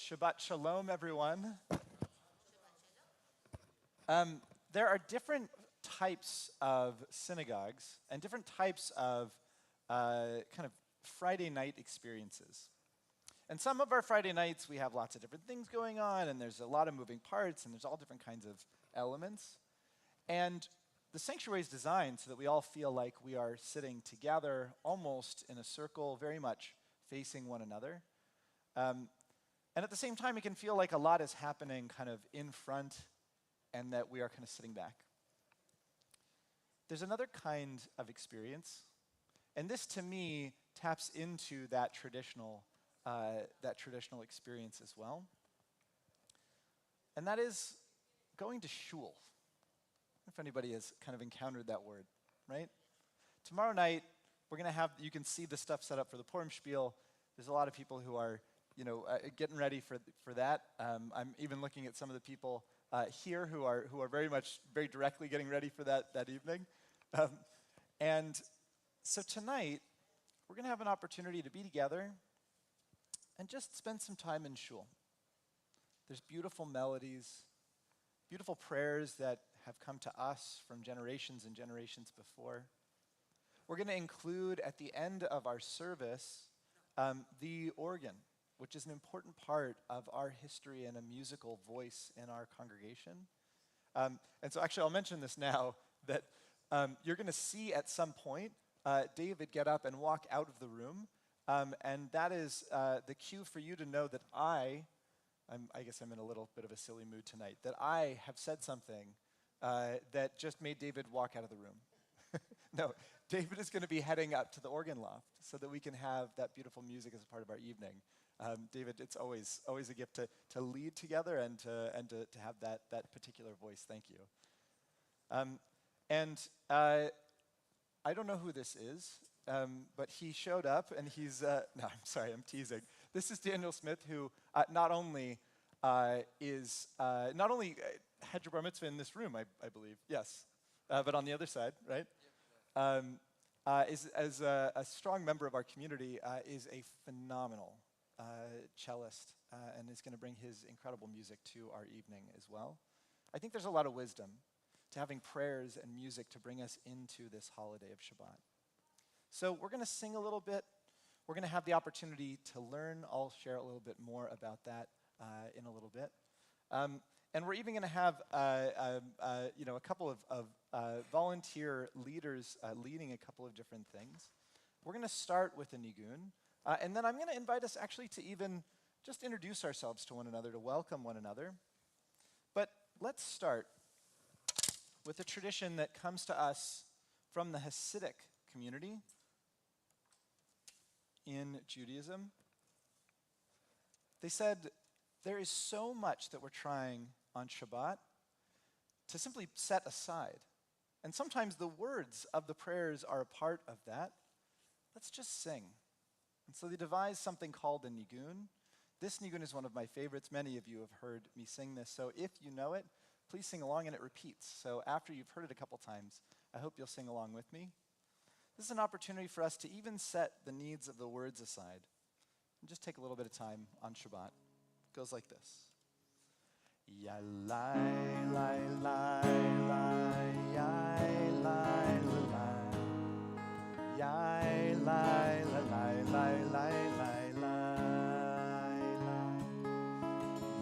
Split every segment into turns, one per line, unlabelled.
Shabbat Shalom, everyone. There are different types of synagogues and different types of kind of Friday night experiences. And some of our Friday nights, we have lots of different things going on, and there's a lot of moving parts, and there's all different kinds of elements. And the sanctuary is designed so that we all feel like we are sitting together, almost in a circle, very much facing one another. And at the same time, it can feel like a lot is happening kind of in front and that we are kind of sitting back. There's another kind of experience, and this to me taps into that traditional experience as well. And that is going to shul. I don't know if anybody has kind of encountered that word, right? Tomorrow night, we're going to have, you can see the stuff set up for the Purim Spiel. There's a lot of people who are getting ready for that. I'm even looking at some of the people here who are very directly getting ready for that evening. And so tonight, we're going to have an opportunity to be together and just spend some time in shul. There's beautiful melodies, beautiful prayers that have come to us from generations and generations before. We're going to include at the end of our service the organ, which is an important part of our history and a musical voice in our congregation. And so actually I'll mention this now, that you're going to see at some point David get up and walk out of the room, and that is the cue for you to know that I guess I'm in a little bit of a silly mood tonight, that I have said something that just made David walk out of the room. No, David is going to be heading up to the organ loft so that we can have that beautiful music as a part of our evening. David, it's always a gift to lead together and to have that particular voice. Thank you. I don't know who this is, but he showed up, and he's no, I'm sorry, I'm teasing. This is Daniel Smith, who not only had your bar mitzvah in this room, I believe, yes, but on the other side, right? Is as a strong member of our community, is a phenomenal cellist, and is going to bring his incredible music to our evening as well. I think there's a lot of wisdom to having prayers and music to bring us into this holiday of Shabbat. So we're going to sing a little bit. We're going to have the opportunity to learn. I'll share a little bit more about that in a little bit. And we're even going to have a couple of volunteer leaders leading a couple of different things. We're going to start with a nigun, and then I'm going to invite us actually to even just introduce ourselves to one another, to welcome one another. But let's start with a tradition that comes to us from the Hasidic community in Judaism. They said, there is so much that we're trying on Shabbat to simply set aside. And sometimes the words of the prayers are a part of that. Let's just sing. And so they devised something called a nigun. This nigun is one of my favorites. Many of you have heard me sing this. So if you know it, please sing along, and it repeats. So after you've heard it a couple times, I hope you'll sing along with me. This is an opportunity for us to even set the needs of the words aside and just take a little bit of time on Shabbat. It goes like this. Ya lai lai lai lai ya lai lai ya lai lai lai lai lai lai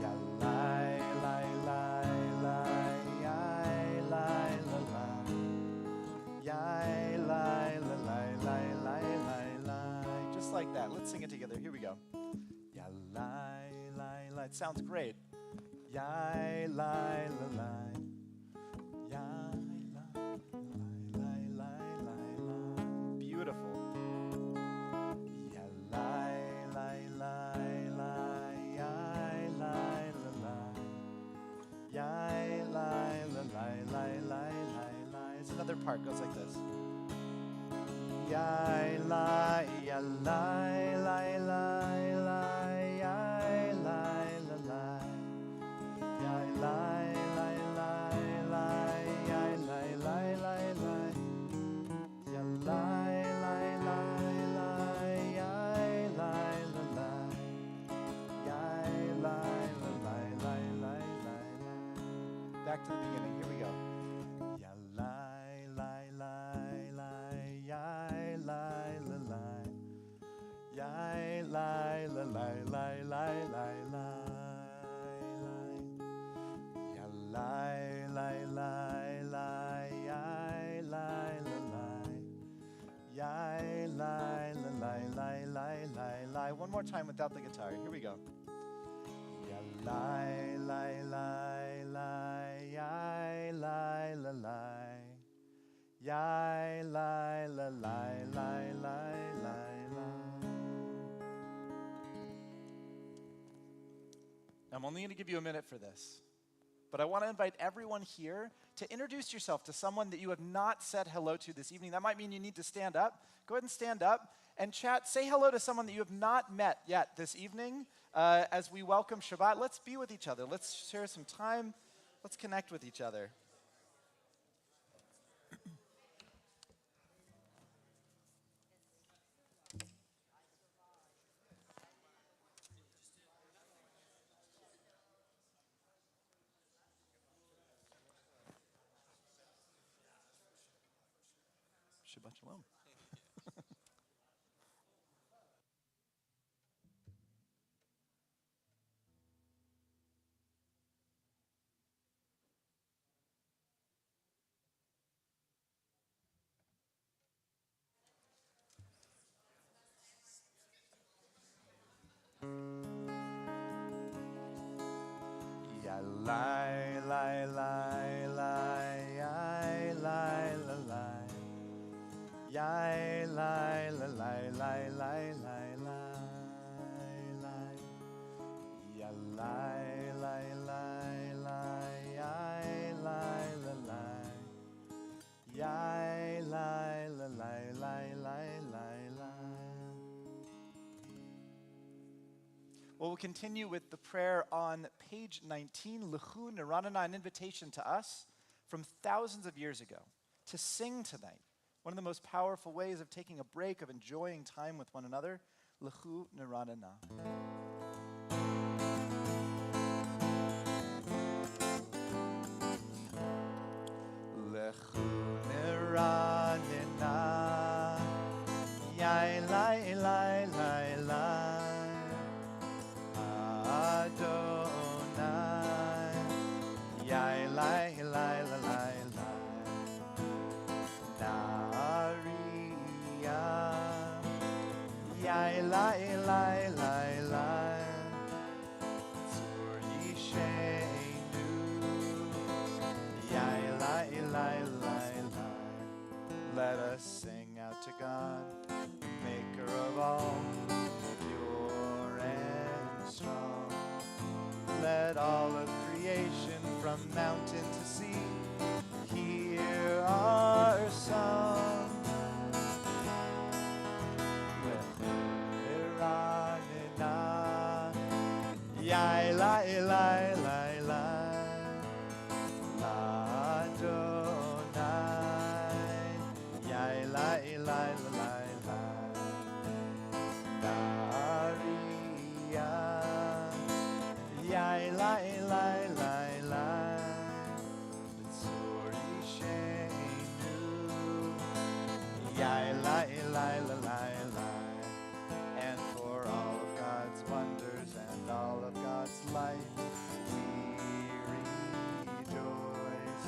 ya lai lai lai lai ya lai lai ya lai lai lai. Just like that. Let's sing it together. Here we go. Ya lai lai lai. It sounds great. Yai, lai, la, lai. Yai, lai, lai, lai, lai, lai. Beautiful. Ya, lai, lai, lai, lai. Yai, lai, la, lai. Yai, lai, la, lai, lai, lai, lai, lai. It's another part. Goes like this. Yai, lai, ya, lai, lai, lai, lai. Yai, lai, la, lai. Lai, lai, lai, lai, yai, lai, lai, lai, lai. Ya, lai, lai, lai, lai, yai, lai, la, lai. Yai, lai, back to the beginning. Here we go. Ya lai lai lai lai, ya lai la lai, ya lai la lai lai lai lai lai, ya lai lai lai lai, ya lai la lai, ya lai la lai lai lai lai lai. One more time without the guitar. Here we go. Lai, lai, lai, lai, yai, lai, la, lai, yai, lai, la, lai, lai, lai, lai, lai. I'm only going to give you a minute for this, but I want to invite everyone here to introduce yourself to someone that you have not said hello to this evening. That might mean you need to stand up. Go ahead and stand up and chat. Say hello to someone that you have not met yet this evening. As we welcome Shabbat, let's be with each other. Let's share some time. Let's connect with each other. Shabbat shalom. Ya lai lai lai lai, yai lai la lai, yai lai la lai lai lai lai lai, ya lai lai lai lai, yai lai la lai, yai lai la lai lai lai lai lai. Well, we'll continue with the prayer on page 19, L'chu Niranana, an invitation to us from thousands of years ago to sing tonight. One of the most powerful ways of taking a break, of enjoying time with one another, L'chu Niranana. L'chu Niranana, yai lai lai lai lai. Adonai, yai lai lai la lai lai, Nariya, yai lai lai lai lai, Tzur Yishenu, yai lai lai lai lai. Let us sing out to God, Maker of all, pure and strong. Let all of creation from mountain to sea hear our song. Yai lai lai lai lai, Adonai, yai lai lai lai lai, Nariya, yai lai lai lai lai, Tzur Yishenu, yai lai lai lai lai. And for all of God's wonders and all of God's light, we rejoice.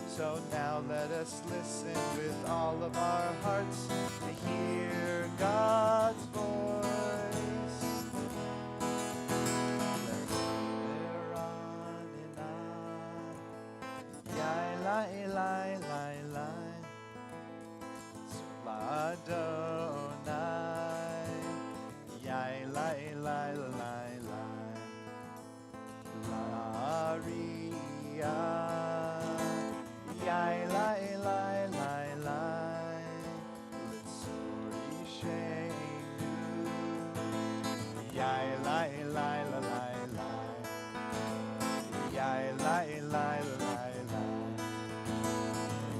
So now let us listen with all of our hearts to hear God's voice. Yai lai lai lai lai, Adonai, yai lai lai lai lai, Nariya, yai lai lai lai lai, Tzur Yishenu, yai lai lai la lai lai, yai lai lai la lai lai,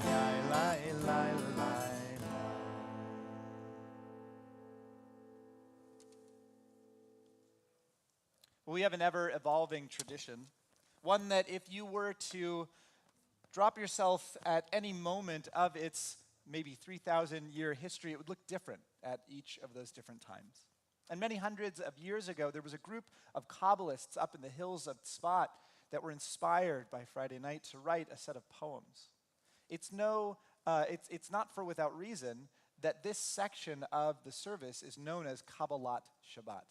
yai lai lai la lai. We have an ever-evolving tradition, one that if you were to drop yourself at any moment of its maybe 3,000-year history, it would look different at each of those different times. And many hundreds of years ago, there was a group of Kabbalists up in the hills of Tzfat that were inspired by Friday night to write a set of poems. It's not for without reason that this section of the service is known as Kabbalat Shabbat.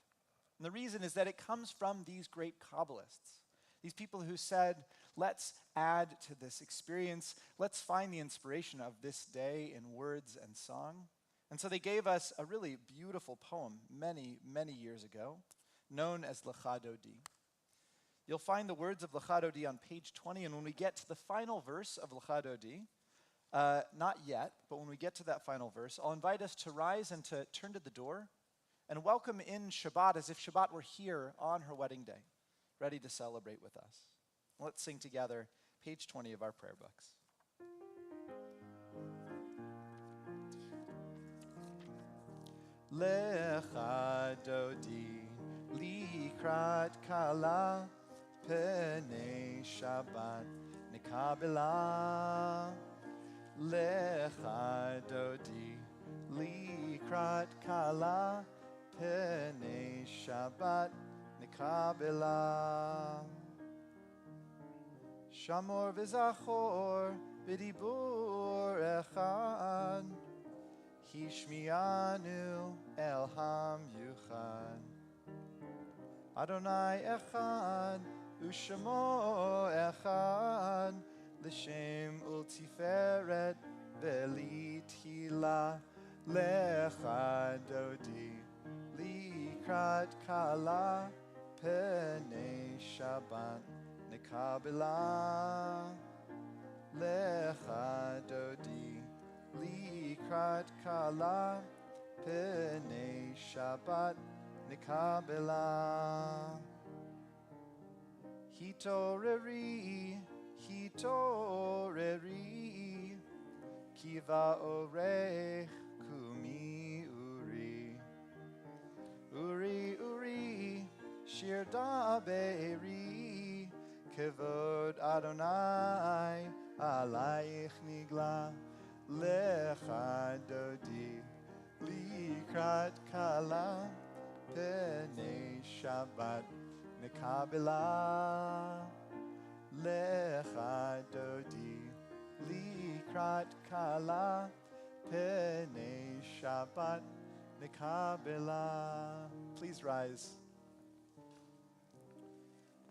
And the reason is that it comes from these great Kabbalists, these people who said, let's add to this experience, let's find the inspiration of this day in words and song. And so they gave us a really beautiful poem many, many years ago, known as Lecha Dodi. You'll find the words of Lecha Dodi on page 20, and when we get to the final verse of Lecha Dodi, not yet, but when we get to that final verse, I'll invite us to rise and to turn to the door and welcome in Shabbat as if Shabbat were here on her wedding day, ready to celebrate with us. Let's sing together page 20 of our prayer books. Lecha Dodi likrat kala penei Shabbat nikabela. Lecha Dodi likrat kala penei Shabbat nikabela. Shamor v'zachor b'dibur echad Hishmianu el ham-yuchad. Adonai echad, u'shamo echad, l'shem ultiferet v'litchila. Lecha Dodi likrat kala penei Shabbat nikabela. Lecha Dodi likrat kala penei Shabbat nikabela. Hitoreri, hitoreri, kiva orech kumi uri. Uri, uri, shir da be'eri, kevod Adonai alayich nigla. Lecha Dodi likrat kala penei Shabbat nikabela. Lecha Dodi likrat kala penei Shabbat nikabela. Please rise.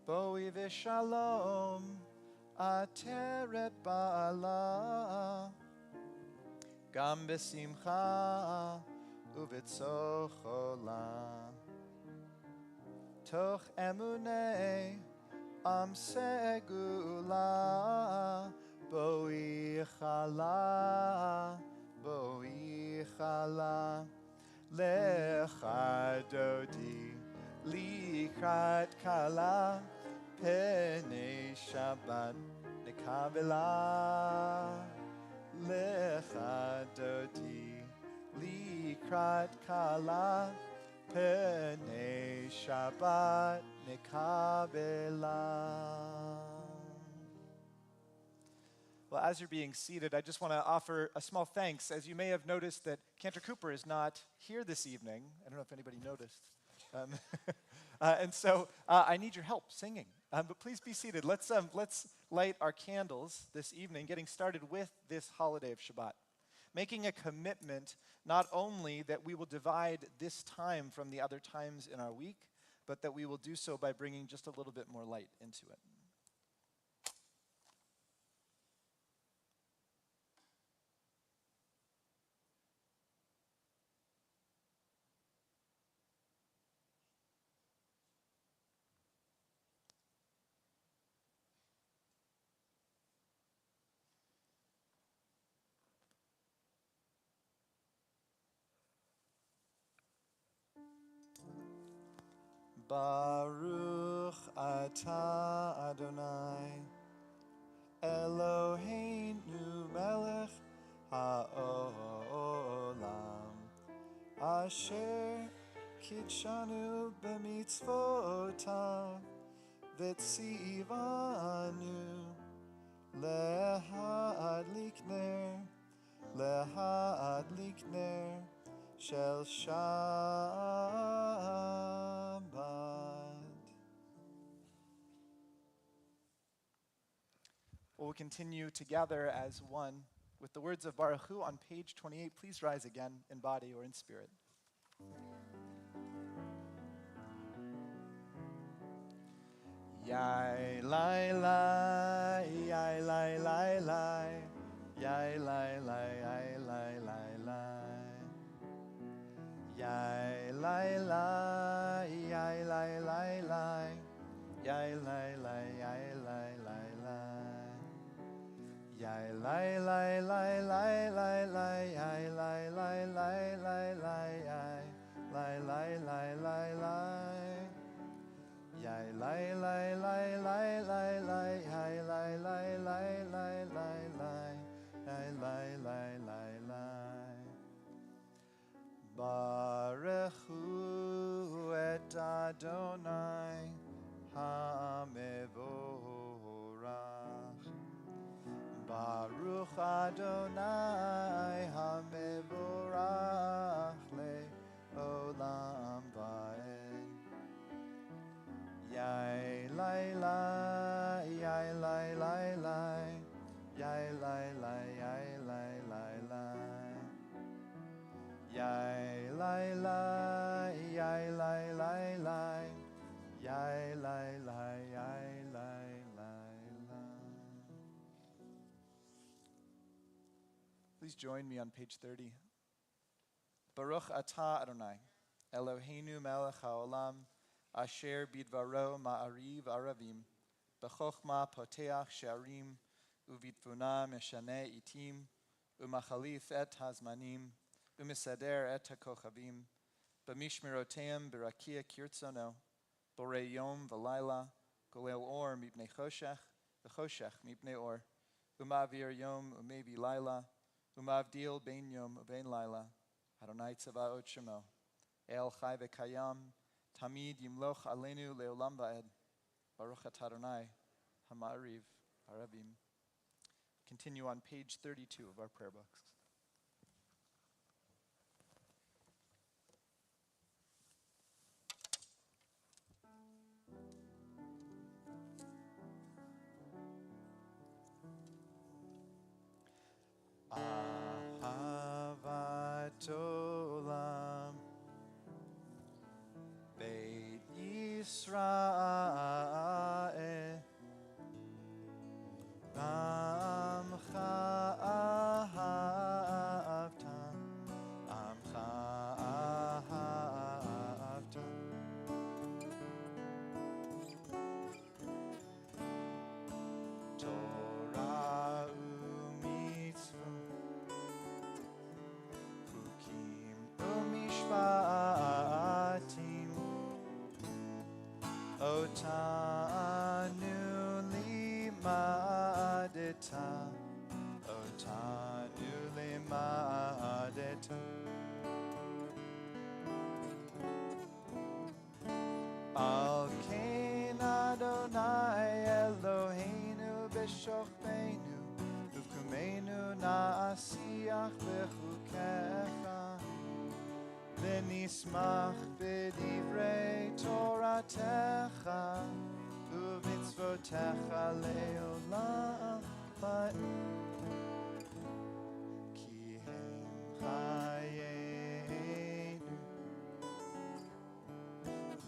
Boi v'shalom ateret ba'ala. Gam besimcha uvetzochola. Toch emunei am segula. Boi chala, boi chala. Lecha Dodi likrat kala penei Shabbat nikabela. Lecha Dodi likrat kala penei Shabbat nikabela. Well, as you're being seated, I just want to offer a small thanks. As you may have noticed that Cantor Cooper is not here this evening. I don't know if anybody noticed. And so I need your help singing. But please be seated. Let's light our candles this evening, getting started with this holiday of Shabbat, making a commitment not only that we will divide this time from the other times in our week, but that we will do so by bringing just a little bit more light into it. Baruch atah Adonai Eloheinu melech ha'olam asher kitshanu b'mitzvotav v'tzivanu להדליק נר, להדליק נר של Shabbat. We'll continue together as one with the words of Baruch Hu on page 28. Please rise again in body or in spirit. Yai lai lai, yai lai lai lai, yai lai lai, yai lai lai lai, yai lai lai, yai lai lai lai, yai lai lai, yai lai lai lai, yai lai lai lai lai lai lai, yai lai lai lai lai lai, yai lai lai lai lai lai. Yai lai lai lai lai lai lai, yai lai lai lai lai lai lai, yai lai lai lai lai. Baruch Hu et Adonai HaMevorach. Baruch Adonai HaMevorach le'olam va'ed. Yai lai lai, yai lai lai lai, yai lai lai, yai lai lai lai, yai lai lai, yai lai lai lai, yai lai lai, yai lai lai lai. Please join me on page 30. Baruch atah Adonai, Eloheinu melech haolam, Asher bidvaro ma'ariv aravim, b'chochma poteach she'arim, uvitfuna meshane itim, umachalif et hazmanim, umisader et hakochavim, b'mishmeroteim b'rakia kirtzono, borei yom v'layla, golel or mipnei choshech, v'choshech mipnei or, umavir yom umevi layla, umavdil bein yom ubein layla, Adonai tzavaot shemo, el chai v'kayam, Tamid yimloch alenu leolam va'ed. Baruch atah Adonai hama'ariv aravim. Continue on page 32 of our prayer books. Ahavat olam Yisrael, Amcha ahavta, Amcha ahavta. Torah u'mitzvot, Chukim u'mishpatim, Otanu limadeta, Otanu limadeta. Al kein Adonai Eloheinu b'shochbeinu, uvkumeinu na'asiach b'chukecha, v'nismach b'divrei Toratecha, u'mitzvotecha le'olam va'ed. Ki hem chayenu,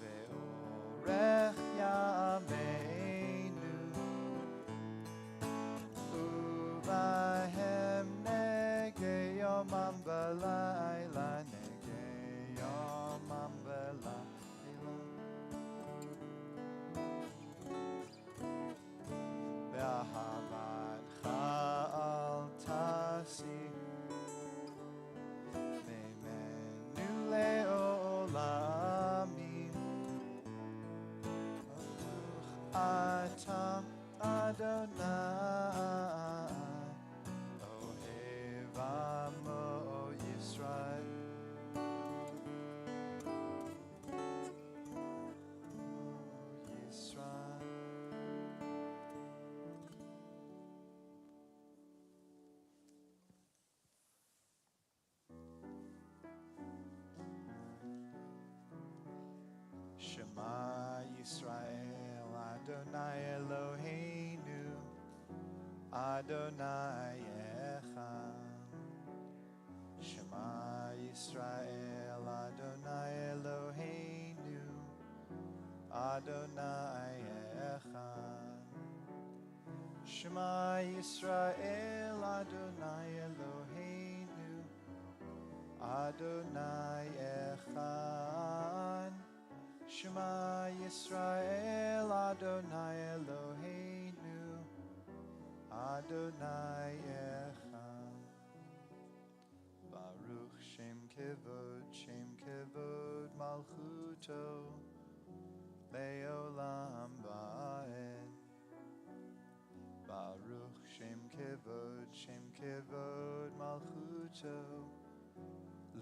ve'orech yameinu, u'vahem nege yomam v'layla, nege yomam v'layla. Ve'ahavatcha Adonai Echad. Shema Yisrael, Adonai Eloheinu, Adonai Echad. Shema Yisrael, Adonai Eloheinu, Adonai Echad. Shema Yisrael, Adonai Eloheinu, Adonai Echad. Baruch Shem Kevod Malchuto, Leolam Ba'ed. Baruch Shem Kevod Malchuto,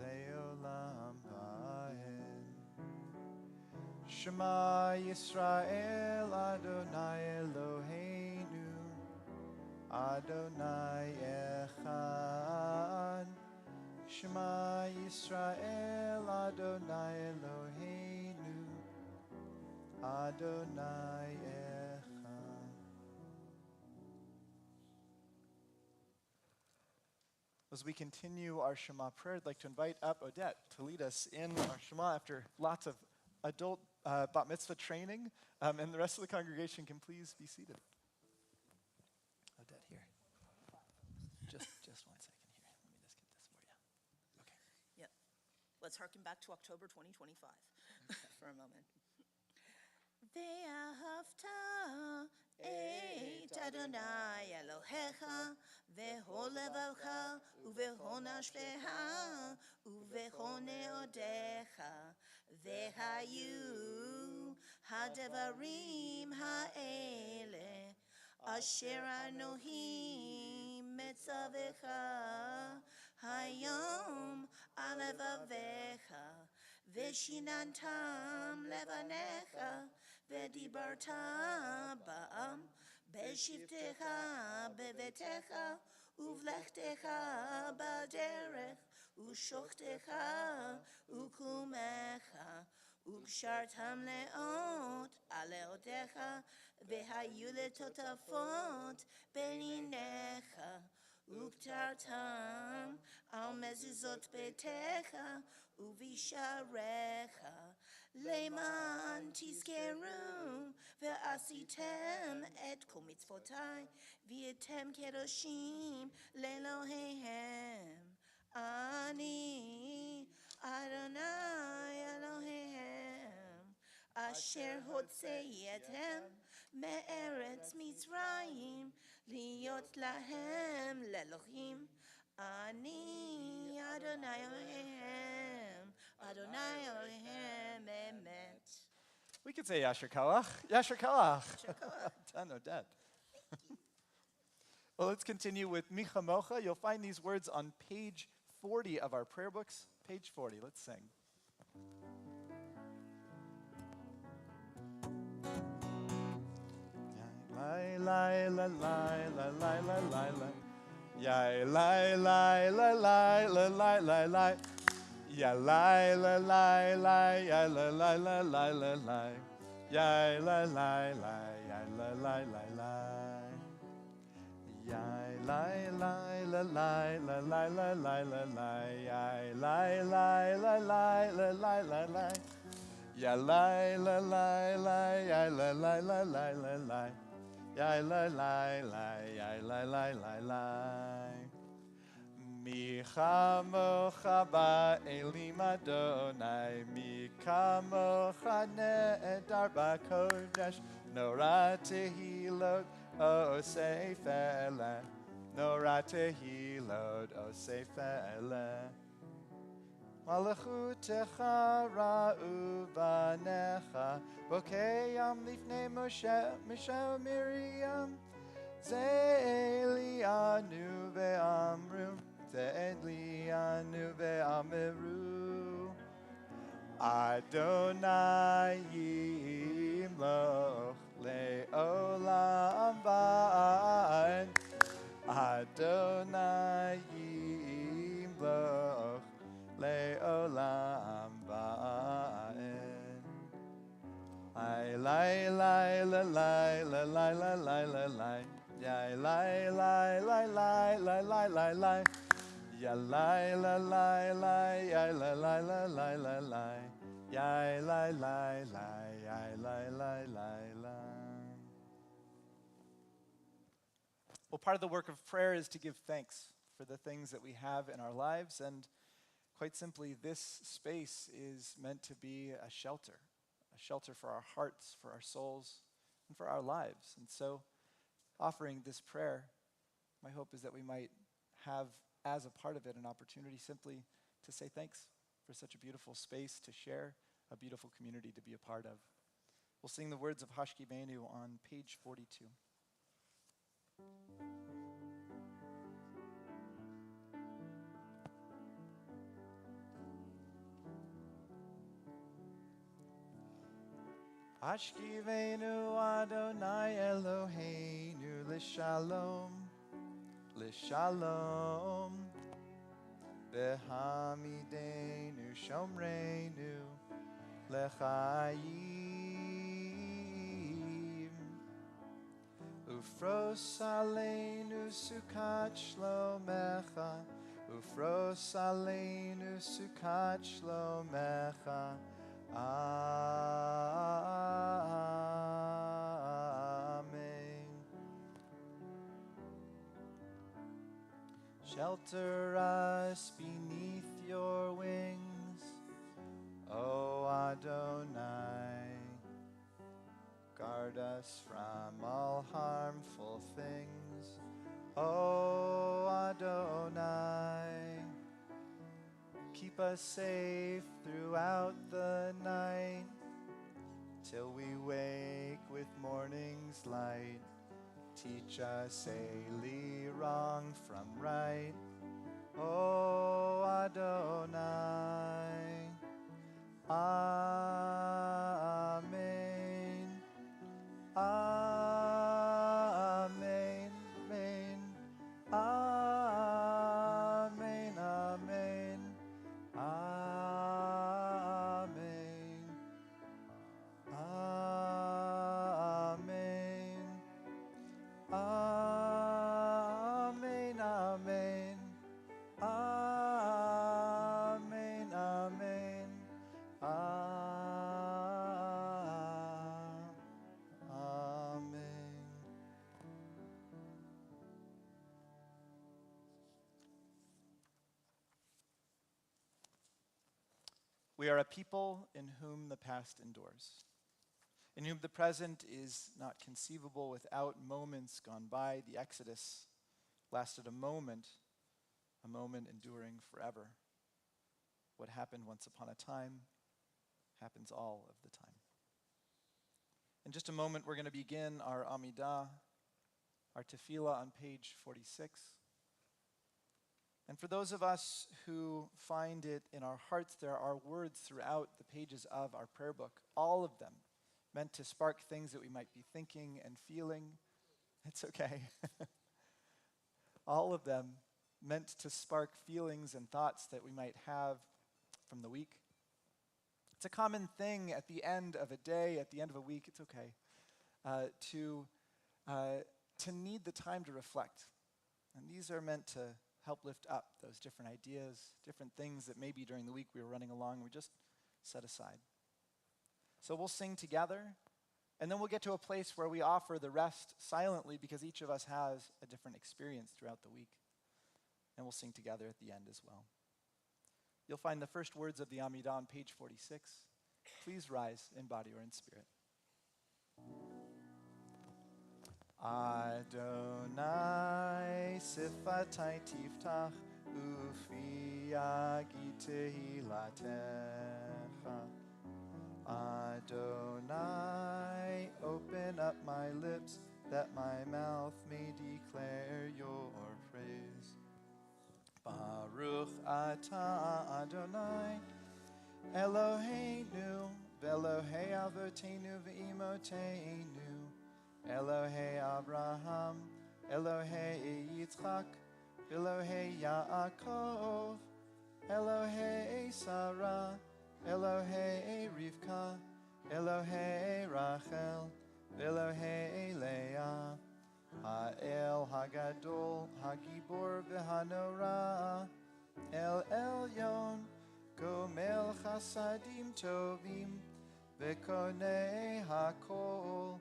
Leolam Ba'ed. Shema Yisrael, Adonai Eloheinu, Adonai Echad. Shema Yisrael, Adonai Eloheinu, Adonai Echad. As we continue our Shema prayer, I'd like to invite up Odette to lead us in our Shema after lots of adult bat mitzvah training, and the rest of the congregation can please be seated. Odette, here. Just 1 second here. Let me just get this for you. Okay.
Yep. Let's harken back to October 2025 for a moment. Ve'ahavta et Adonai Elohecha ve'chol levacha uve'chol nafshecha uve'chol neodecha ve'hayu hadevarim ha'ele asher anohi metzavecha hayom alevavecha ve'shinantam levanecha ve'dibarta ba'am be'shivtecha bevetecha uvlechtecha ba'derech u'shochtecha u'kumecha u'kshartam le'ot aleotecha ve'hayu letotafot beninecha u'ktartam al mezuzot betecha u'visharecha Leman tizkeru ve'asitem et kol mitzvotai v'yetem kedoshim le'Elohehem. Ani Adonai Elohehem asher hotzeyetem me'eretz Mitzrayim liot lahem le'Elohim. Ani Adonai Elohehem, Adonai Elohehem, Emet.
We could say Yasher Koach. Yasher Koach. Done or dead. Well, let's continue with Micha Mocha. You'll find these words on page 40 of our prayer books. Page 40. Let's sing. La la la la la la la la la. Ya la la la la la la la la. Ya la la la la ya la la la la la la. Ya la la la ya la la la la. Ya la la la la la la la la la la. Ya la la la la la la la la. Ya la la la la ya la la la la la la. Ya la la la ya la la la la. Mi chamocha ba'elim Adonai, mi kamocha ne'edar ba'kodesh, nora tehilot osei fele, nora tehilot osei fele. Malachutecha ra'u banecha, bokeyam lifnei Moshe Miriam, ze'elianu ve'amru, ze'elianu ve'ameru, Adonai yimloch le'olam ba'ed, Adonai yimloch le'olam ba'ed. Lai lai lai la lai la lai la lai la lai. Yai lai lai lai lai lai lai lai lai. Ya lai la lai lai yai lai lai lai lai lai lai. Yai lai lai lai yai lai lai lai lai. Well, part of the work of prayer is to give thanks for the things that we have in our lives, and quite simply, this space is meant to be a shelter for our hearts, for our souls, and for our lives. And so, offering this prayer, my hope is that we might have, as a part of it, an opportunity simply to say thanks for such a beautiful space to share, a beautiful community to be a part of. We'll sing the words of Hashkivenu on page 42. Hashkivenu Adonai Eloheinu L'shalom, L'shalom. Behamidenu Shomreinu L'chaim. Ufros aleinu Sukat Shlomecha, Ufros aleinu Sukat Shlomecha. Amen. Shelter us beneath your wings, O Adonai. Guard us from all harmful things, O Adonai. Keep us safe throughout the night, till we wake with morning's light. Teach us daily wrong from right, O Adonai. Amen. Amen. Amen. Amen. Amen. Amen. Amen. Amen. Amen. Amen. Amen. Amen. We are a people in whom the past endures, in whom the present is not conceivable without moments gone by. The Exodus lasted a moment enduring forever. What happened once upon a time happens all of the time. In just a moment, we're going to begin our Amidah, our Tefillah on page 46. And for those of us who find it in our hearts, there are words throughout the pages of our prayer book, all of them meant to spark things that we might be thinking and feeling. It's okay. All of them meant to spark feelings and thoughts that we might have from the week. It's a common thing at the end of a day, at the end of a week, it's okay, to need the time to reflect. And these are meant to help lift up those different ideas, different things that maybe during the week we were running along and we just set aside. So we'll sing together, and then we'll get to a place where we offer the rest silently because each of us has a different experience throughout the week. And we'll sing together at the end as well. You'll find the first words of the Amidah on page 46. Please rise in body or in spirit. Adonai sifatai tiftach ufi yagi tehilatecha. Adonai, open up my lips that my mouth may declare your praise. Baruch atah Adonai Eloheinu v'Elohei avotenu v'imotenu Elohei Abraham Elohei Yitzchak Elohei Yaakov Elohei Sarah Elohei Rivka Elohei Rachel Elohei Leah Ha'el Hagadol Hagibor v'Hanora El Elyon Gomel Chasadim Tovim V'Konei Hakol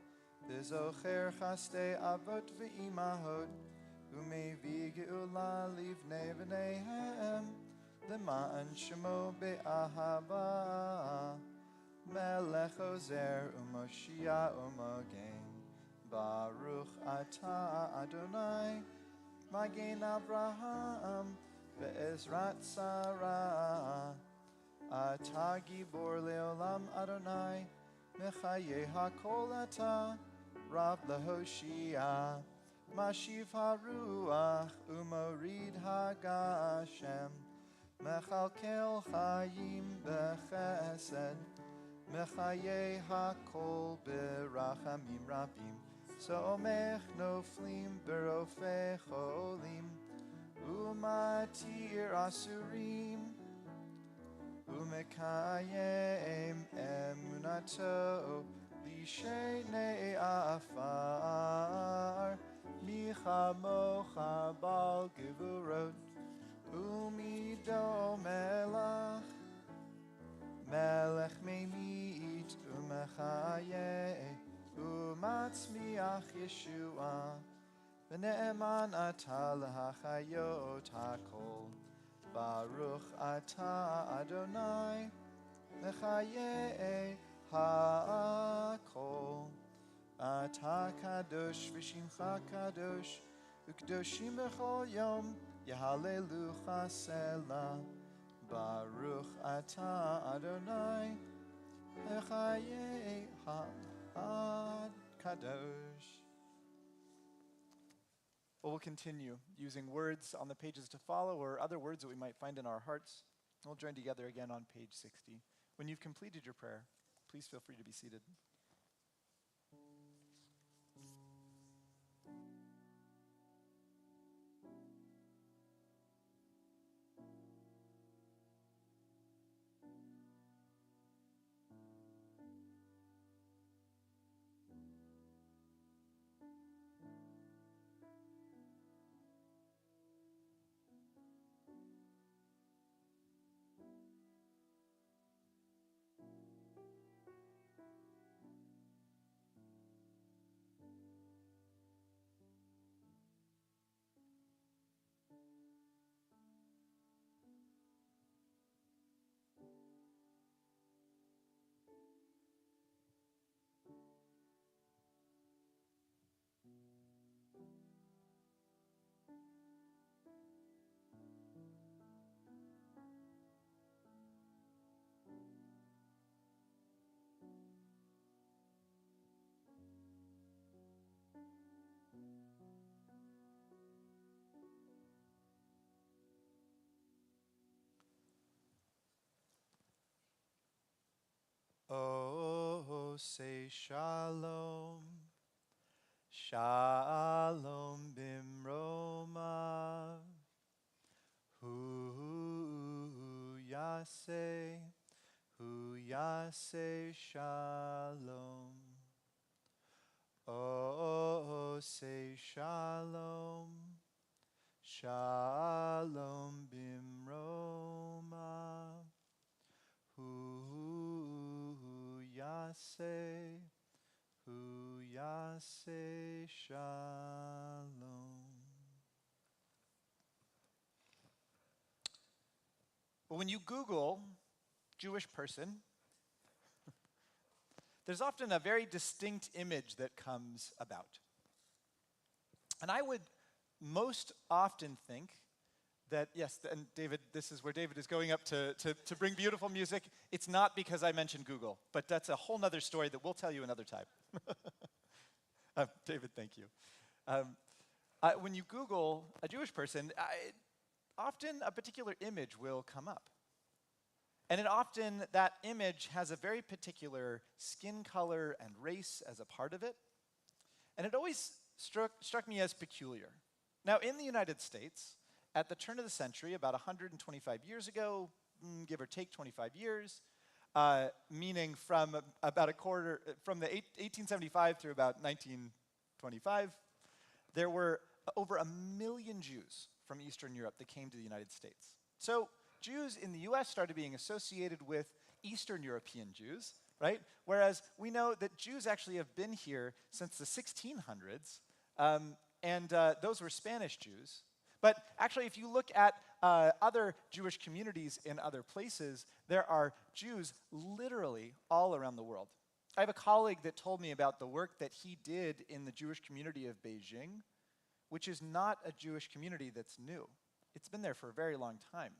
V'Zocher Chastei Avot v'Imahot U'Mevi Geula Livnei V'neihem L'ma'an Shemo Be'ahava Melech Ozer U'Moshiach U'Mogen Baruch Atah Adonai Magen Avraham Be'ezrat Sarah Atah Gibor Leolam Adonai Mechaye HaKol Atah Rav Lehoshia Mashiv HaRuach Umorid HaGashem Mechalkel Chayim Bechesed Mechaye HaKol Berachamim Rabim Somech Noflim Berofei Cholim Umatir Asurim Umekayem Emunato Lishenei Afar Michamocha Bal Gevurot Umido Melach Melech Meimit Umechaye Umatzmiach Yeshua V'ne'eman Atah L'Hachayot HaKol Baruch Atah Adonai Mechaye HaKol Atah Kadosh V'Shimcha Kadosh U'Kdoshim B'chol Yom Yehalelucha Selah Baruch Atah Adonai Mechaye HaKadosh. Well, we'll continue using words on the pages to follow or other words that we might find in our hearts. We'll join together again on page 60. When you've completed your prayer, please feel free to be seated. Oh, say shalom, shalom bimroma, hu yase shalom. Oh, say shalom, shalom bimroma, hu yase shalom. Well, when you Google Jewish person, there's often a very distinct image that comes about. And I would most often think that, yes, and David, this is where David is going up to bring beautiful music. It's not because I mentioned Google, but that's a whole nother story that we'll tell you another time. David, thank you. When you Google a Jewish person, often a particular image will come up. And often that image has a very particular skin color and race as a part of it. And it always struck me as peculiar. Now, in the United States, at the turn of the century, about 125 years ago, give or take 25 years, meaning from about from the 1875 through about 1925, there were over 1 million Jews from Eastern Europe that came to the United States. So Jews in the US started being associated with Eastern European Jews, right? Whereas we know that Jews actually have been here since the 1600s, and those were Spanish Jews. But actually, if you look at other Jewish communities in other places, there are Jews literally all around the world. I have a colleague that told me about the work that he did in the Jewish community of Beijing, which is not a Jewish community that's new. It's been there for a very long time.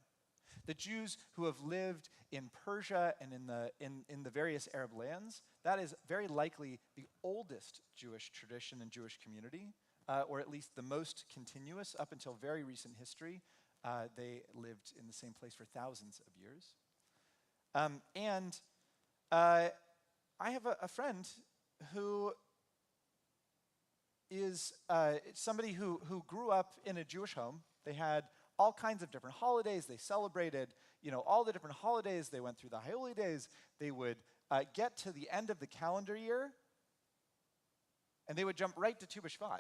The Jews who have lived in Persia and in the various Arab lands, that is very likely the oldest Jewish tradition and Jewish community, or at least the most continuous up until very recent history. They lived in the same place for thousands of years. I have a friend who is somebody who grew up in a Jewish home. They had all kinds of different holidays. They celebrated, all the different holidays. They went through the holy days. They would get to the end of the calendar year, and they would jump right to Tu B'Shvat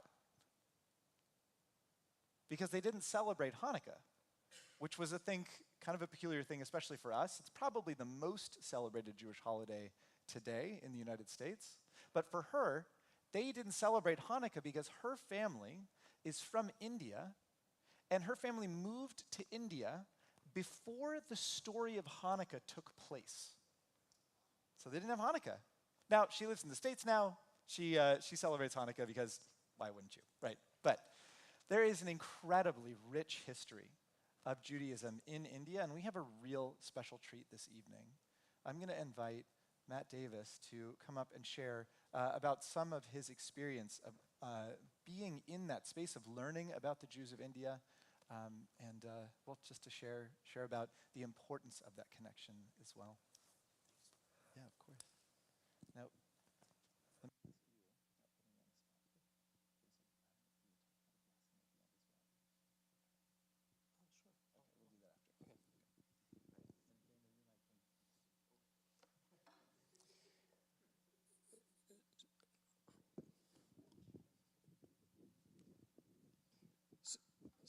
because they didn't celebrate Hanukkah, which was kind of a peculiar thing, especially for us. It's probably the most celebrated Jewish holiday today in the United States. But for her, they didn't celebrate Hanukkah because her family is from India, and her family moved to India before the story of Hanukkah took place. So they didn't have Hanukkah. Now, she lives in the States now. She celebrates Hanukkah because why wouldn't you, right? But there is an incredibly rich history of Judaism in India, and we have a real special treat this evening. I'm going to invite Matt Davis to come up and share about some of his experience of being in that space of learning about the Jews of India, and just to share about the importance of that connection as well. Yeah, of course. Now,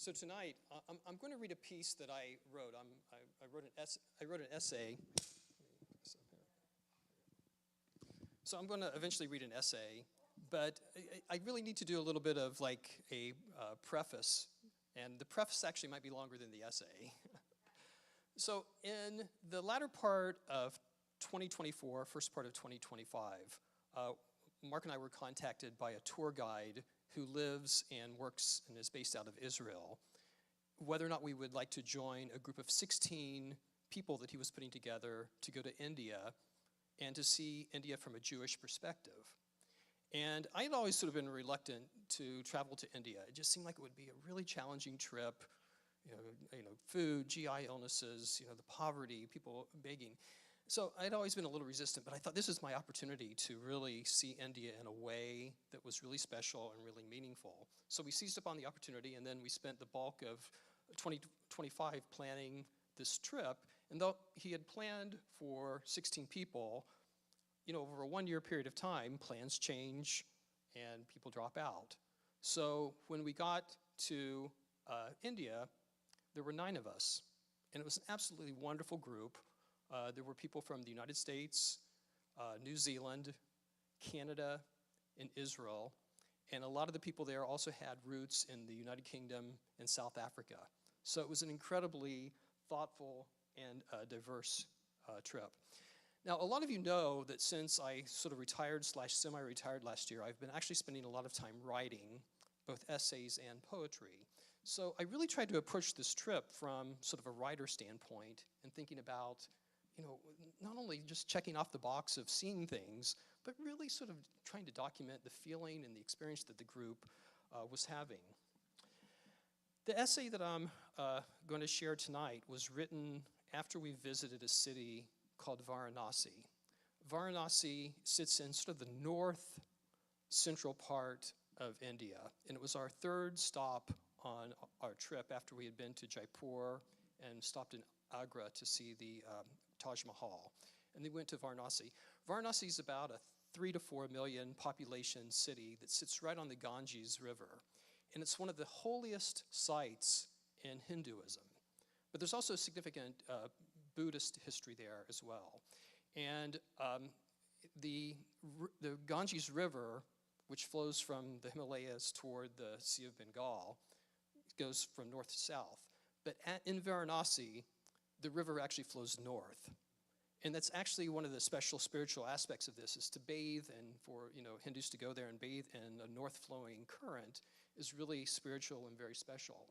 So tonight, I'm going to read a piece that I wrote. I wrote an essay. So I'm going to eventually read an essay, but I really need to do a little bit of like a preface, and the preface actually might be longer than the essay. So in the latter part of 2024, first part of 2025, Mark and I were contacted by a tour guide who lives and works and is based out of Israel, whether or not we would like to join a group of 16 people that he was putting together to go to India and to see India from a Jewish perspective. And I had always sort of been reluctant to travel to India. It just seemed like it would be a really challenging trip, food, GI illnesses, the poverty, people begging. So I'd always been a little resistant, but I thought this is my opportunity to really see India in a way that was really special and really meaningful. So we seized upon the opportunity, and then we spent the bulk of 2025 planning this trip. And though he had planned for 16 people, over a 1-year period of time, plans change and people drop out. So when we got to India, there were 9 of us, and it was an absolutely wonderful group. There were people from the United States, New Zealand, Canada, and Israel. And a lot of the people there also had roots in the United Kingdom and South Africa. So it was an incredibly thoughtful and diverse trip. Now, a lot of you know that since I sort of retired/semi-retired last year, I've been actually spending a lot of time writing both essays and poetry. So I really tried to approach this trip from sort of a writer standpoint and thinking about not only just checking off the box of seeing things, but really sort of trying to document the feeling and the experience that the group was having. The essay that I'm going to share tonight was written after we visited a city called Varanasi. Varanasi sits in sort of the north central part of India, and it was our 3rd stop on our trip after we had been to Jaipur and stopped in Agra to see the Taj Mahal. And they went to Varanasi. Varanasi is about a 3 to 4 million population city that sits right on the Ganges River. and it's one of the holiest sites in Hinduism. But there's also significant Buddhist history there as well. And the Ganges River, which flows from the Himalayas toward the Sea of Bengal, goes from north to south. But in Varanasi, the river actually flows north. And that's actually one of the special spiritual aspects of this, is to bathe, and for Hindus to go there and bathe in a north-flowing current is really spiritual and very special.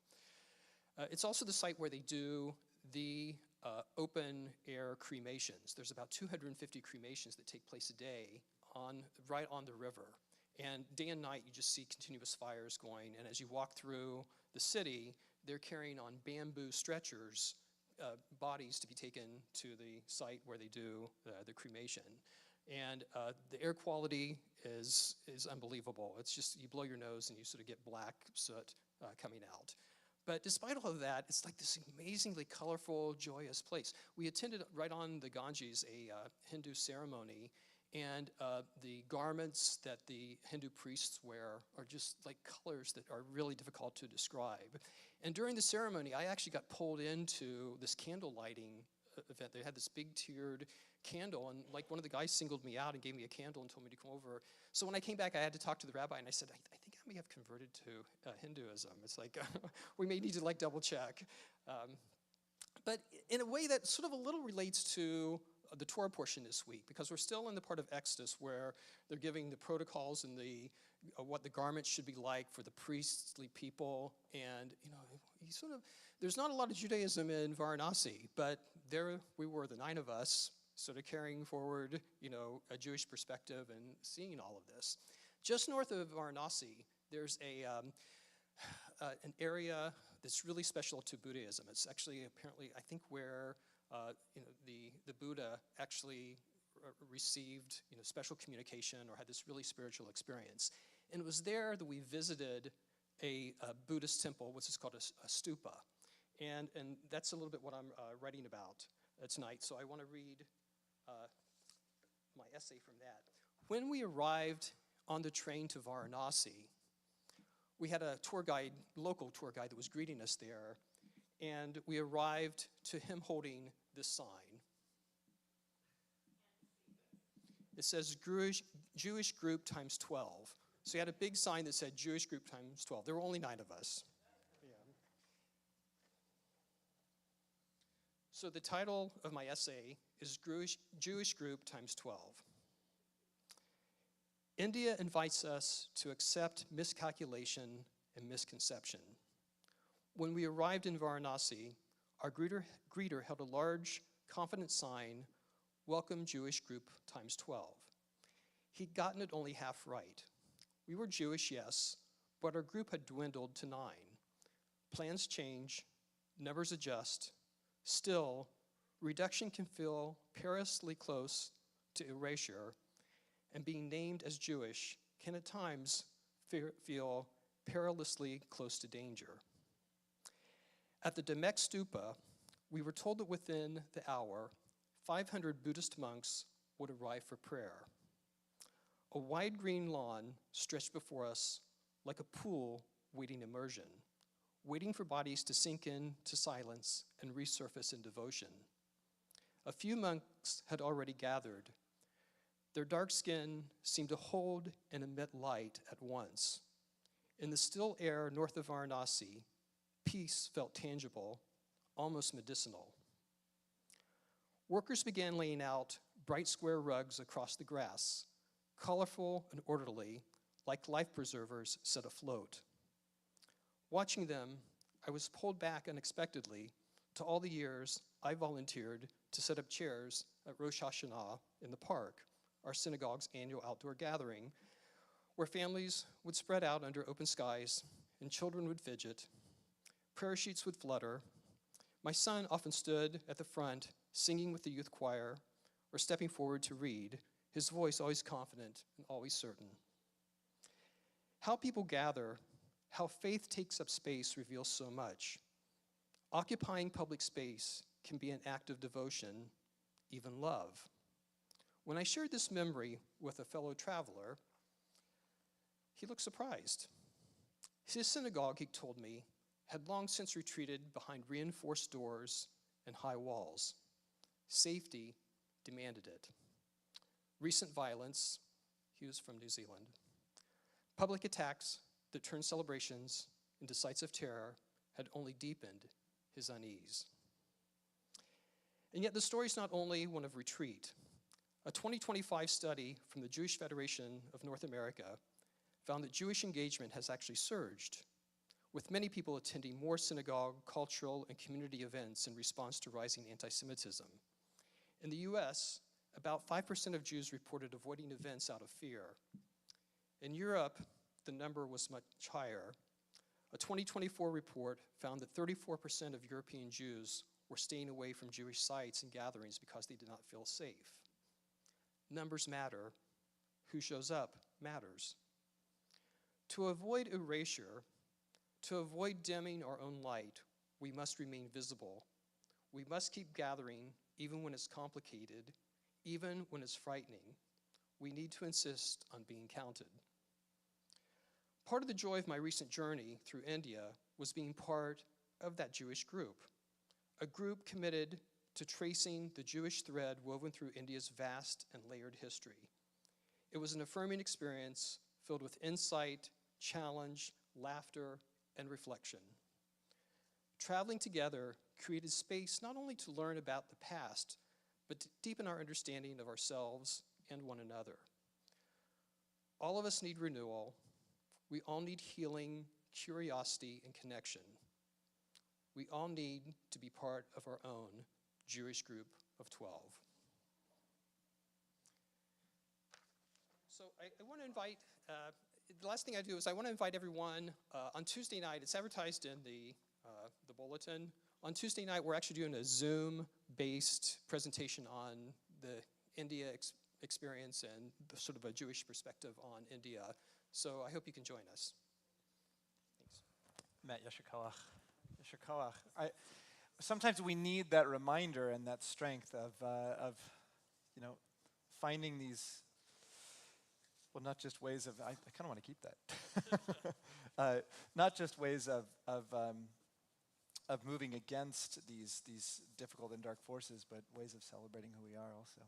It's also the site where they do the open-air cremations. There's about 250 cremations that take place a day right on the river. And day and night, you just see continuous fires going. And as you walk through the city, they're carrying on bamboo stretchers bodies to be taken to the site where they do the cremation. And the air quality is unbelievable. It's just, you blow your nose and you sort of get black soot coming out. But despite all of that, it's like this amazingly colorful, joyous place. We attended right on the Ganges a Hindu ceremony, and the garments that the Hindu priests wear are just like colors that are really difficult to describe. And during the ceremony, I actually got pulled into this candle lighting event. They had this big tiered candle, and like one of the guys singled me out and gave me a candle and told me to come over. So when I came back, I had to talk to the rabbi, and I said, I think I may have converted to Hinduism. It's like, we may need to like double check. But in a way that sort of a little relates to the Torah portion this week, because we're still in the part of Exodus where they're giving the protocols and what the garments should be like for the priestly people. And there's not a lot of Judaism in Varanasi, but there we were, the 9 of us, sort of carrying forward, a Jewish perspective and seeing all of this. Just north of Varanasi, there's an area that's really special to Buddhism. It's actually apparently, I think, where the Buddha actually received special communication or had this really spiritual experience. And it was there that we visited a Buddhist temple, which is called a stupa. And that's a little bit what I'm writing about tonight. So I want to read my essay from that. When we arrived on the train to Varanasi, we had a local tour guide that was greeting us there, and we arrived to him holding this sign. It says Jewish group times 12. So he had a big sign that said Jewish group times 12. There were only 9 of us. Yeah. So the title of my essay is Jewish group times 12. India invites us to accept miscalculation and misconception. When we arrived in Varanasi, our greeter held a large, confident sign, Welcome Jewish Group times 12. He'd gotten it only half right. We were Jewish, yes, but our group had dwindled to 9. Plans change, numbers adjust. Still, reduction can feel perilously close to erasure, and being named as Jewish can at times feel perilously close to danger. At the Demek Stupa, we were told that within the hour, 500 Buddhist monks would arrive for prayer. A wide green lawn stretched before us like a pool waiting immersion, waiting for bodies to sink in to silence and resurface in devotion. A few monks had already gathered. Their dark skin seemed to hold and emit light at once. In the still air north of Varanasi, peace felt tangible, almost medicinal. Workers began laying out bright square rugs across the grass, colorful and orderly, like life preservers set afloat. Watching them, I was pulled back unexpectedly to all the years I volunteered to set up chairs at Rosh Hashanah in the park, our synagogue's annual outdoor gathering, where families would spread out under open skies and children would fidget, prayer sheets would flutter. My son often stood at the front singing with the youth choir or stepping forward to read, his voice always confident and always certain. How people gather, how faith takes up space reveals so much. Occupying public space can be an act of devotion, even love. When I shared this memory with a fellow traveler, he looked surprised. His synagogue, he told me, had long since retreated behind reinforced doors and high walls. Safety demanded it. Recent violence, he was from New Zealand, public attacks that turned celebrations into sites of terror had only deepened his unease. And yet the story's not only one of retreat. A 2025 study from the Jewish Federation of North America found that Jewish engagement has actually surged, with many people attending more synagogue, cultural, and community events in response to rising anti-Semitism. In the US, about 5% of Jews reported avoiding events out of fear. In Europe, the number was much higher. A 2024 report found that 34% of European Jews were staying away from Jewish sites and gatherings because they did not feel safe. Numbers matter. Who shows up matters. To avoid erasure, to avoid dimming our own light, we must remain visible. We must keep gathering even when it's complicated, even when it's frightening. We need to insist on being counted. Part of the joy of my recent journey through India was being part of that Jewish group, a group committed to tracing the Jewish thread woven through India's vast and layered history. It was an affirming experience filled with insight, challenge, laughter, and reflection. Traveling together created space not only to learn about the past, but to deepen our understanding of ourselves and one another. All of us need renewal. We all need healing, curiosity, and connection. We all need to be part of our own Jewish group of 12. So I want to invite, the last thing I do is I want to invite everyone on Tuesday night. It's advertised in the bulletin. On Tuesday night, we're actually doing a Zoom-based presentation on the India experience and sort of a Jewish perspective on India. So I hope you can join us. Thanks.
Matt, yasher koach. Yasher koach. Sometimes we need that reminder and that strength of finding these, well, not just ways of, I kind of want to keep that. Not just ways of moving against these difficult and dark forces, but ways of celebrating who we are also.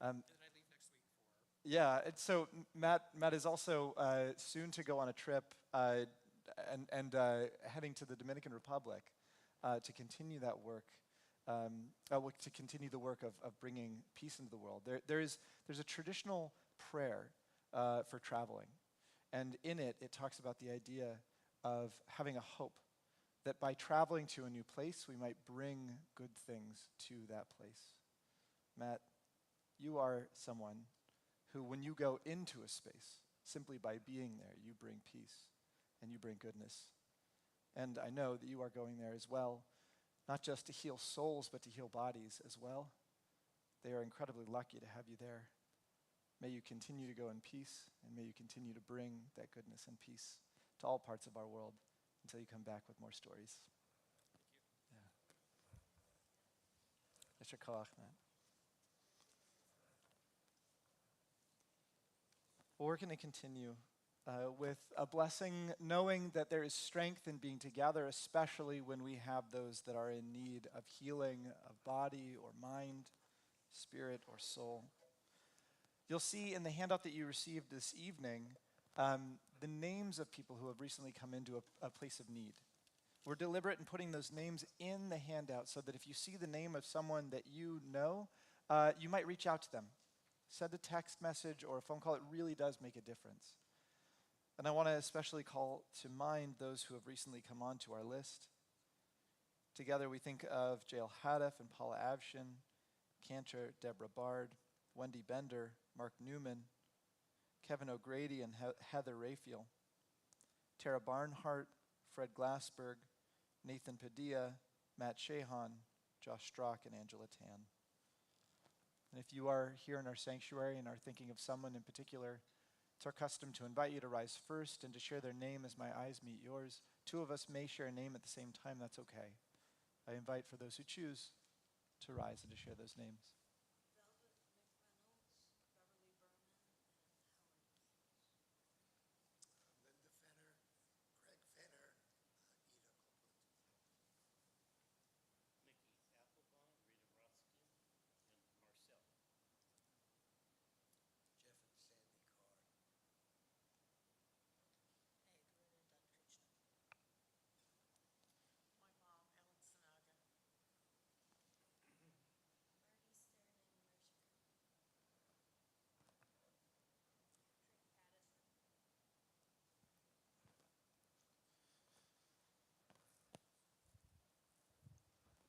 And then I leave next week for...
Yeah, so Matt is also soon to go on a trip and heading to the Dominican Republic to continue that work, to continue the work of bringing peace into the world. There's a traditional prayer for traveling, and in it talks about the idea of having a hope that by traveling to a new place, we might bring good things to that place. Matt, you are someone who, when you go into a space, simply by being there, you bring peace and you bring goodness. And I know that you are going there as well, not just to heal souls, but to heal bodies as well. They are incredibly lucky to have you there. May you continue to go in peace, and may you continue to bring that goodness and peace to all parts of our world until you come back with more stories. Thank you. Yeah. Yasher koach, Matt. Well, we're going to continue with a blessing, knowing that there is strength in being together, especially when we have those that are in need of healing of body or mind, spirit or soul. You'll see in the handout that you received this evening the names of people who have recently come into a place of need. We're deliberate in putting those names in the handout so that if you see the name of someone that you know, you might reach out to them. Send a text message or a phone call. It really does make a difference. And I want to especially call to mind those who have recently come onto our list. Together we think of Jael Haddef and Paula Avshin, Cantor Deborah Bard, Wendy Bender, Mark Newman, Kevin O'Grady and Heather Raphael, Tara Barnhart, Fred Glassberg, Nathan Padilla, Matt Shahan, Josh Strock, and Angela Tan. And if you are here in our sanctuary and are thinking of someone in particular, it's our custom to invite you to rise first and to share their name as my eyes meet yours. Two of us may share a name at the same time. That's okay. I invite for those who choose to rise and to share those names.
Linda Fenner,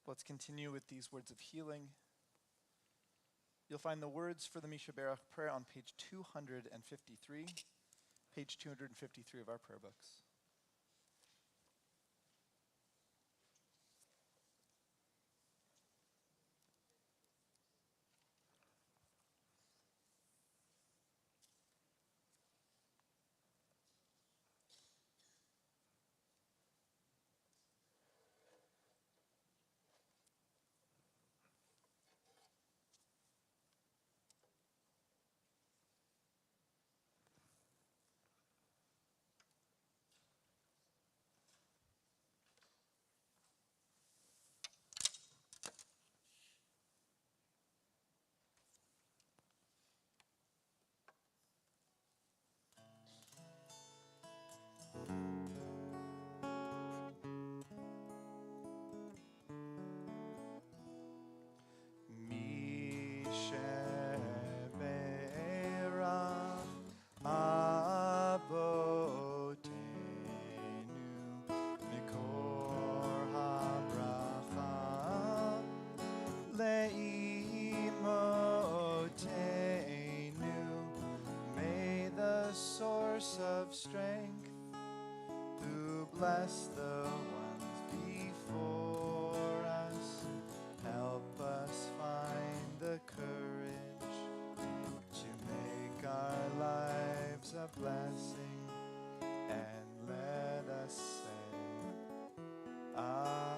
Let's continue with these words of healing. You'll find the words for the Misha Berach prayer on page 253, page 253 of our prayer books. Of strength, who bless the ones before us, help us find the courage to make our lives a blessing, and let us say, Amen.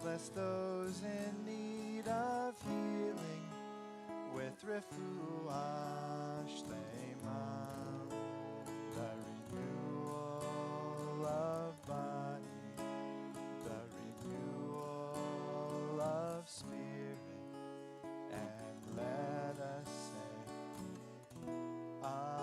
Bless those in need of healing with refuah shlema, the renewal of body, the renewal of spirit, and let us say, Amen.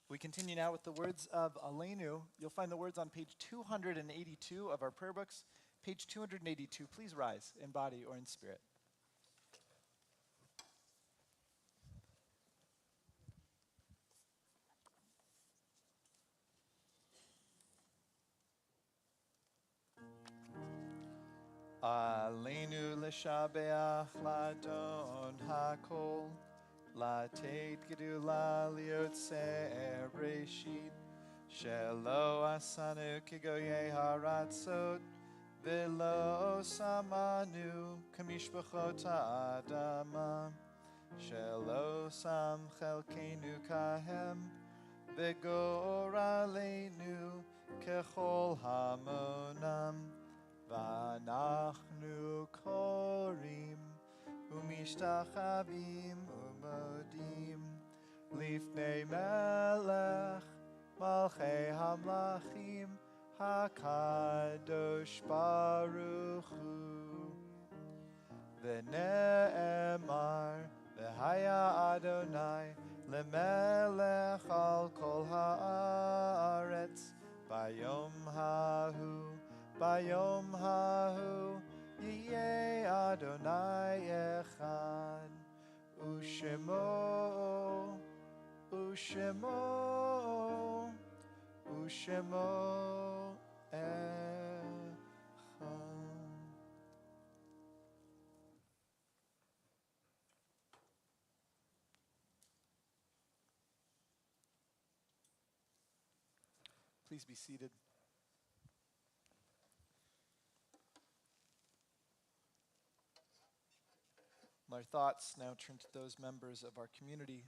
We continue now with the words of Aleinu. You'll find the words on page 282 of our prayer books. Page 282, please rise in body or in spirit. Aleinu l'shabeach ladon hakol, לתת גדולה ליוצא ראשית, שלא עשנו כגויי הארצות, ולא שמנו כמשפחות האדמה, שלא שם חלקנו כהם, וגורלנו ככל המונם, ואנחנו קוראים ומשתחווים ומודים לפני מלך מלכי המלכים הקדוש ברוך הוא. ונאמר והיה אדוני למלך על כל הארץ ביום ההוא יהיה אדוני אחד, ושמו אחד. Please be seated. Our thoughts now turn to those members of our community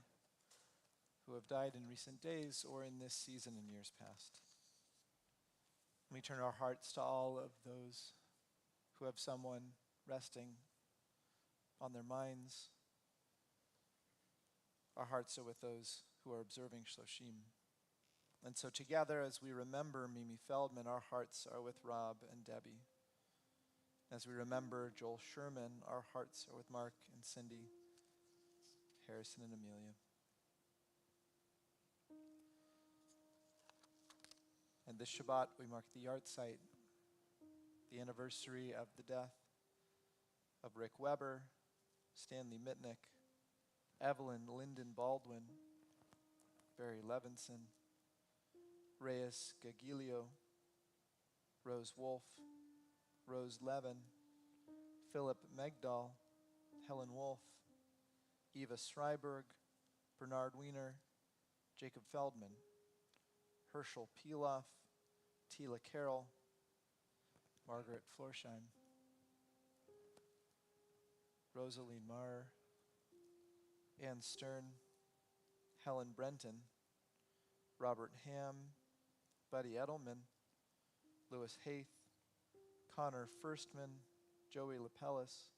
who have died in recent days or in this season in years past. We turn our hearts to all of those who have someone resting on their minds. Our hearts are with those who are observing Shloshim. And so together, as we remember Mimi Feldman, our hearts are with Rob and Debbie. As we remember Joel Sherman, our hearts are with Mark and Cindy, Harrison and Amelia. And this Shabbat, we mark the yard site, the anniversary of the death of Rick Weber, Stanley Mitnick, Evelyn Lyndon Baldwin, Barry Levinson, Reyes Gaglio, Rose Wolfe, Rose Levin, Philip Megdal, Helen Wolfe, Eva Schreiberg, Bernard Wiener, Jacob Feldman, Herschel Piloff, Tila Carroll, Margaret Florsheim, Rosaline Marr, Ann Stern, Helen Brenton, Robert Ham, Buddy Edelman, Louis Haith, Connor Firstman, Joey Lapellis,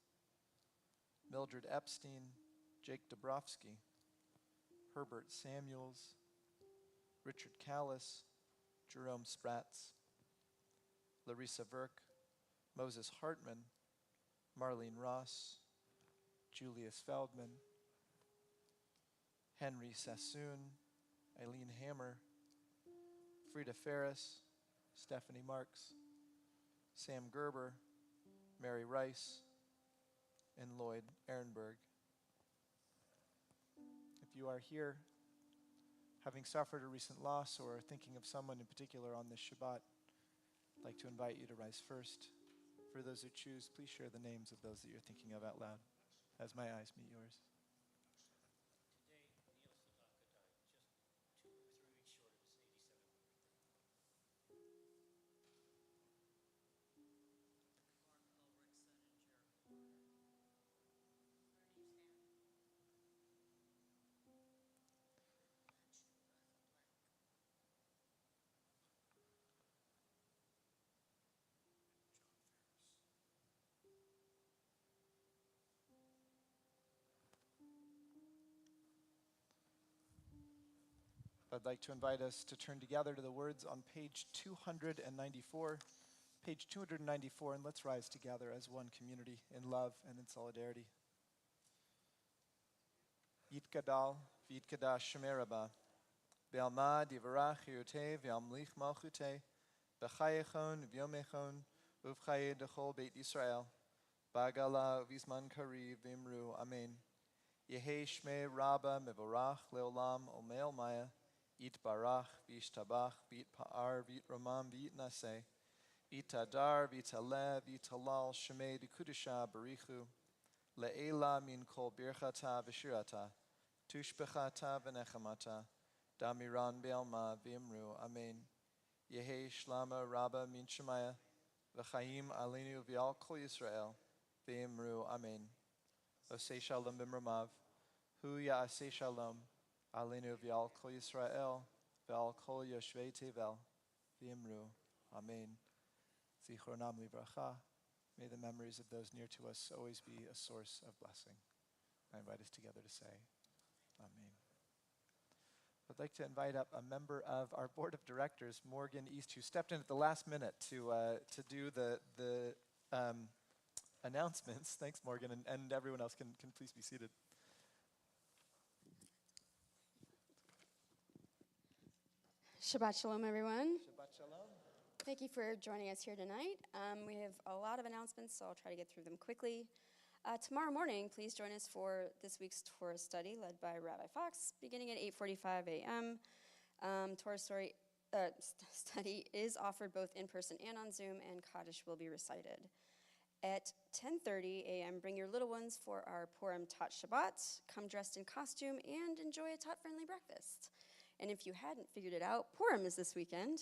Mildred Epstein, Jake Dabrowski, Herbert Samuels, Richard Callis, Jerome Spratz, Larissa Verk, Moses Hartman, Marlene Ross, Julius Feldman, Henry Sassoon, Eileen Hammer, Frida Ferris, Stephanie Marks, Sam Gerber, Mary Rice, and Lloyd Ehrenberg. If you are here, having suffered a recent loss or thinking of someone in particular on this Shabbat, I'd like to invite you to rise first. For those who choose, please share the names of those that you're thinking of out loud as my eyes meet yours. I'd like to invite us to turn together to the words on page 294. Page 294, and let's rise together as one community in love and in solidarity. Yitkadal v'yitkadash shemeraba, be'alma divarach yiruteh ve'amlich malchuteh, b'chayechon v'yomechon uv'chaye dechol beit Yisrael, ba'gala v'izman kariv v'imru, amen. Yehi shmei rabba mevorach leolam olmei olmaya, It barach, v'it tabach, v'it pa'ar, v'it romam, v'it naseh, v'it adar, v'it alev, v'it halal, shemei d'kudusha barichu, le'ela min kol birchata v'shirata, tushbechata v'nechamata, damiran be'alma v'imru, amen. Yehi shlama rabba min shemaya, v'chaim alenu v'al kol Yisrael, v'imru, amen. Osei shalom b'mramav, hu ya'aseh shalom, Alenu v'al kol Yisrael, v'al kol yoshvei tevel, v'imru, amen. Zichronam livracha. May the memories of those near to us always be a source of blessing. I invite us together to say, amen. I'd like to invite up a member of our board of directors, Morgan East, who stepped in at the last minute to do the announcements. Thanks, Morgan, and everyone else can please be seated.
Shabbat Shalom, everyone.
Shabbat shalom.
Thank you for joining us here tonight. We have a lot of announcements, so I'll try to get through them quickly. Tomorrow morning, please join us for this week's Torah study led by Rabbi Fox, beginning at 8:45 a.m. Torah study is offered both in person and on Zoom, and Kaddish will be recited. At 10:30 a.m., bring your little ones for our Purim Tot Shabbat. Come dressed in costume and enjoy a tot-friendly breakfast. And if you hadn't figured it out, Purim is this weekend,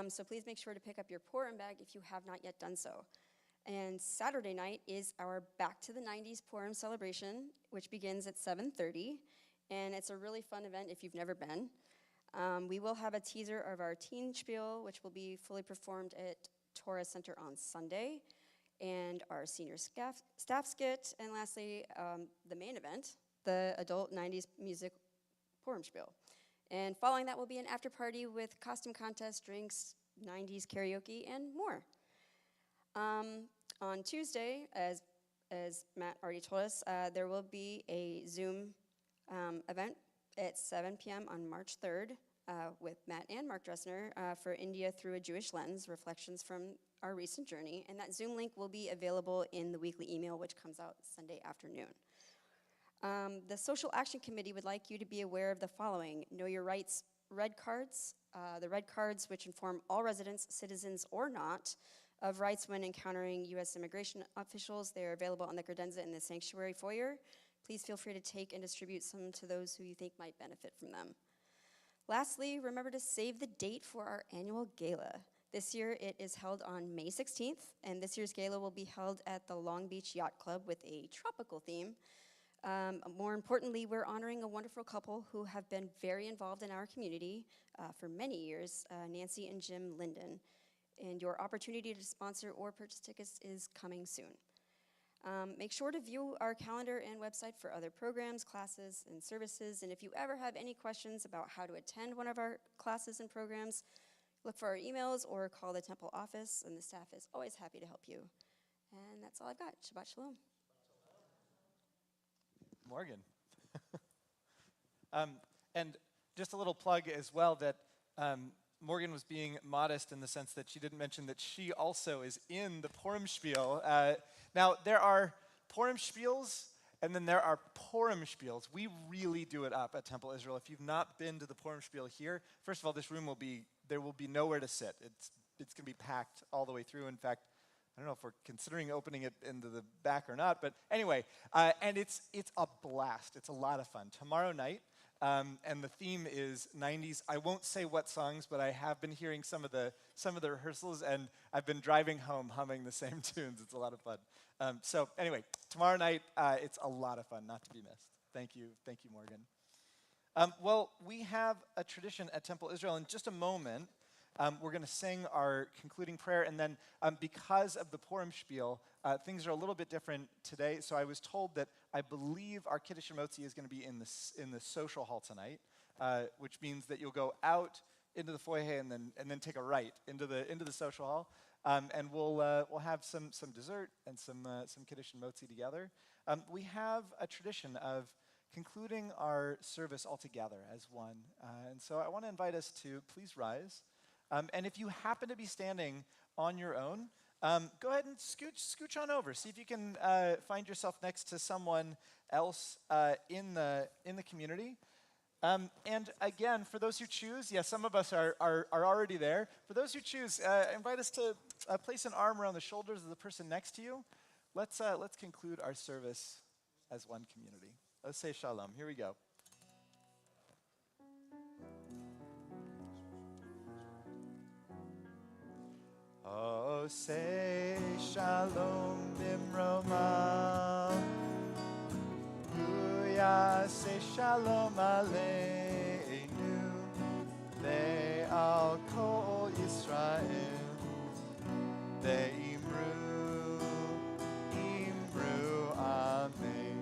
so please make sure to pick up your Purim bag if you have not yet done so. And Saturday night is our Back to the 90s Purim celebration, which begins at 7:30, and it's a really fun event if you've never been. We will have a teaser of our teen spiel, which will be fully performed at Torah Center on Sunday, and our senior staff skit, and lastly, the main event, the adult 90s music Purim spiel. And following that will be an after party with costume contest, drinks, 90s karaoke, and more. On Tuesday, as Matt already told us, there will be a Zoom event at 7 p.m. on March 3rd with Matt and Mark Dressner for India Through a Jewish Lens, Reflections from Our Recent Journey. And that Zoom link will be available in the weekly email, which comes out Sunday afternoon. The Social Action Committee would like you to be aware of the following: Know Your Rights red cards. The red cards, which inform all residents, citizens or not, of rights when encountering U.S. immigration officials. They are available on the credenza in the sanctuary foyer. Please feel free to take and distribute some to those who you think might benefit from them. Lastly, remember to save the date for our annual gala. This year it is held on May 16th, and this year's gala will be held at the Long Beach Yacht Club with a tropical theme. More importantly, we're honoring a wonderful couple who have been very involved in our community for many years, Nancy and Jim Linden. And your opportunity to sponsor or purchase tickets is coming soon. Make sure to view our calendar and website for other programs, classes, and services. And if you ever have any questions about how to attend one of our classes and programs, look for our emails or call the temple office, and the staff is always happy to help you. And that's all I've got. Shabbat Shalom.
Morgan. And just a little plug as well that Morgan was being modest in the sense that she didn't mention that she also is in the Purim Spiel. Now, there are Purim Spiels, and then there are Purim Spiels. We really do it up at Temple Israel. If you've not been to the Purim Spiel here, first of all, this room there will be nowhere to sit. It's going to be packed all the way through. In fact, I don't know if we're considering opening it into the back or not, but anyway, and it's a blast. It's a lot of fun. Tomorrow night, and the theme is 90s. I won't say what songs, but I have been hearing some of the rehearsals, and I've been driving home humming the same tunes. It's a lot of fun. So anyway, tomorrow night, it's a lot of fun, not to be missed. Thank you, Morgan. Well, we have a tradition at Temple Israel. In just a moment, we're going to sing our concluding prayer, and then because of the Purim Spiel, things are a little bit different today. So I was told that I believe our Kiddush Motzi is going to be in the social hall tonight, which means that you'll go out into the foyer and then take a right into the social hall, and we'll have some dessert and some Kiddush Motzi together. We have a tradition of concluding our service all together as one, and so I want to invite us to please rise. And if you happen to be standing on your own, go ahead and scooch on over. See if you can find yourself next to someone else in the community. And again, for those who choose, some of us are already there. For those who choose, invite us to place an arm around the shoulders of the person next to you. Let's conclude our service as one community. Let's say shalom. Here we go. Oh, say shalom bimroma. Huya say shalom aleinu. Le'al kol Yisrael. Ve'imru amen.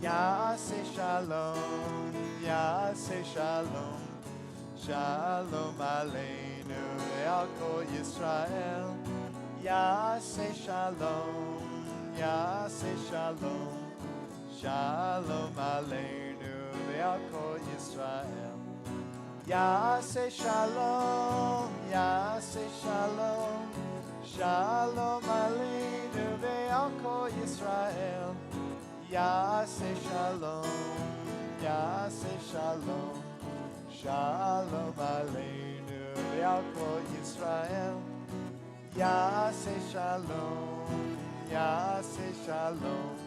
Ya say shalom. Shalom aleinu. Le'al kol Yisrael. Yaseh shalom. Shalom aleinu ve'al kol Yisrael. Yaseh shalom. Shalom aleinu ve'al kol Yisrael. Yaseh shalom. Shalom aleinu ve'al kol Yisrael. Yaseh shalom.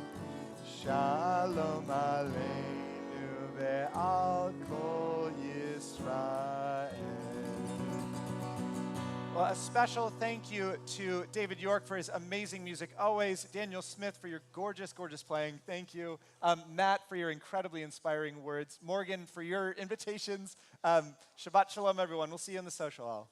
Shalom aleinu ve'al kol Yisrael. Well, a special thank you to David York for his amazing music always, Daniel Smith for your gorgeous, gorgeous playing. Thank you. Matt for your incredibly inspiring words. Morgan for your invitations. Shabbat Shalom, everyone. We'll see you in the social hall.